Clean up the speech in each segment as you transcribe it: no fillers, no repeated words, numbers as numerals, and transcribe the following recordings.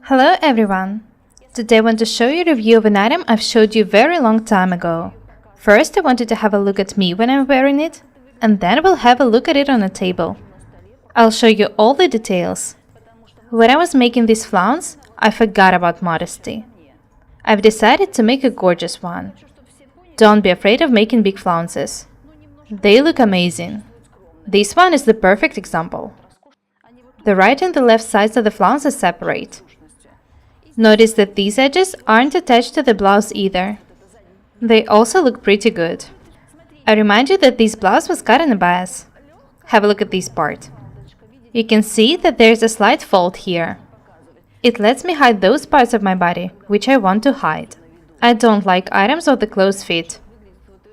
Hello everyone! Today I want to show you a review of an item I've showed you very long time ago. First I wanted to have a look at me when I'm wearing it, and then we'll have a look at it on a table. I'll show you all the details. When I was making this flounce, I forgot about modesty. I've decided to make a gorgeous one. Don't be afraid of making big flounces. They look amazing. This one is the perfect example. The right and the left sides of the flounce are separate. Notice that these edges aren't attached to the blouse either. They also look pretty good. I remind you that this blouse was cut in a bias. Have a look at this part. You can see that there's a slight fold here. It lets me hide those parts of my body which I want to hide. I don't like items with the close fit.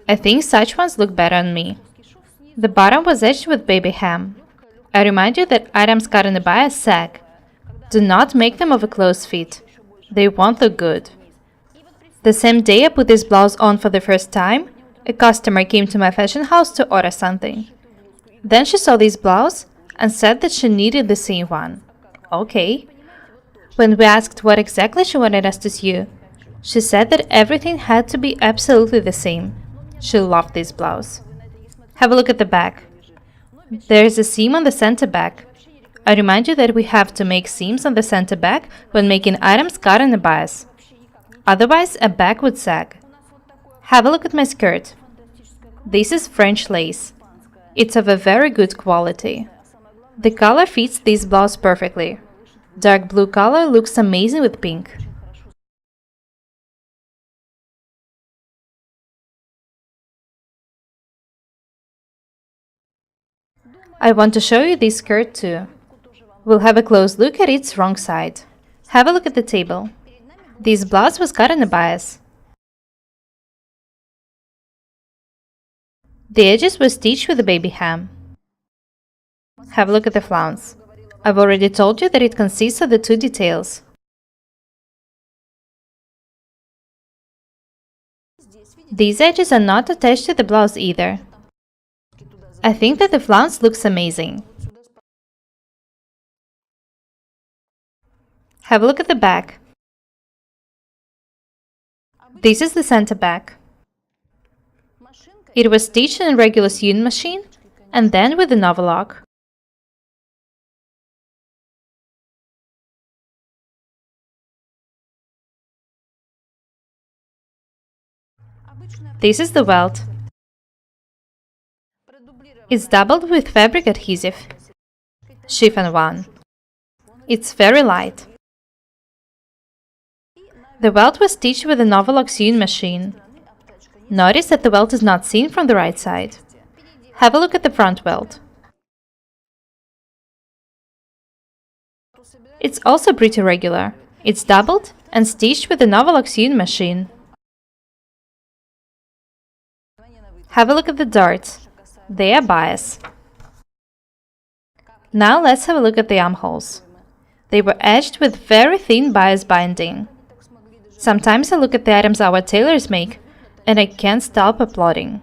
I think such ones look better on me. The bottom was edged with baby ham. I remind you that items cut in a bias sag. Do not make them of a close fit. They won't look good. The same day I put this blouse on for the first time, a customer came to my fashion house to order something. Then she saw this blouse and said that she needed the same one. Okay. When we asked what exactly she wanted us to sew, she said that everything had to be absolutely the same. She loved this blouse. Have a look at the back. There is a seam on the center back. I remind you that we have to make seams on the center back when making items cut in a bias. Otherwise, a back would sag. Have a look at my skirt. This is French lace. It's of a very good quality. The color fits this blouse perfectly. Dark blue color looks amazing with pink. I want to show you this skirt too. We'll have a close look at its wrong side. Have a look at the table. This blouse was cut in a bias. The edges were stitched with a baby ham. Have a look at the flounce. I've already told you that it consists of the two details. These edges are not attached to the blouse either. I think that the flounce looks amazing. Have a look at the back. This is the center back. It was stitched in a regular sewing machine and then with an overlock. This is the welt. It's doubled with fabric adhesive. Chiffon one. It's very light. The welt was stitched with an overlock sewing machine. Notice that the welt is not seen from the right side. Have a look at the front welt. It's also pretty regular. It's doubled and stitched with an overlock sewing machine. Have a look at the darts. They are bias. Now let's have a look at the armholes. They were edged with very thin bias binding. Sometimes I look at the items our tailors make, and I can't stop applauding.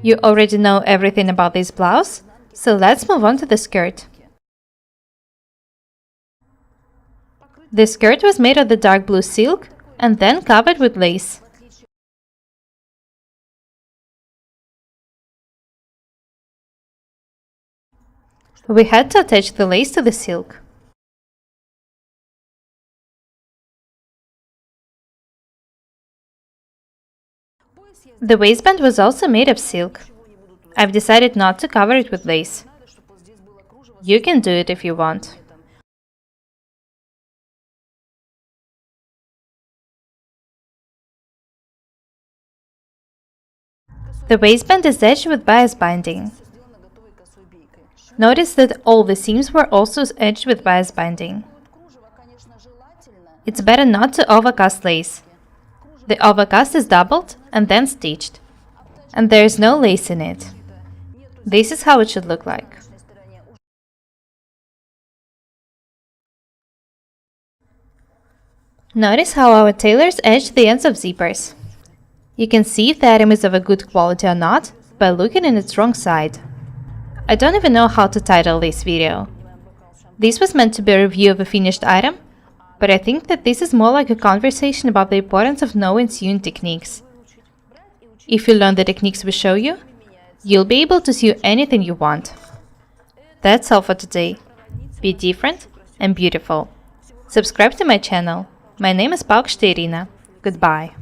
You already know everything about this blouse, so let's move on to the skirt. The skirt was made of the dark blue silk and then covered with lace. We had to attach the lace to the silk. The waistband was also made of silk. I've decided not to cover it with lace. You can do it if you want. The waistband is edged with bias binding. Notice that all the seams were also edged with bias binding. It's better not to overcast lace. The overcast is doubled and then stitched, and there is no lace in it. This is how it should look like. Notice how our tailors edged the ends of zippers. You can see if the item is of a good quality or not by looking in its wrong side. I don't even know how to title this video. This was meant to be a review of a finished item, but I think that this is more like a conversation about the importance of knowing sewing techniques. If you learn the techniques we show you, you'll be able to sew anything you want. That's all for today. Be different and beautiful. Subscribe to my channel. My name is Irina. Goodbye.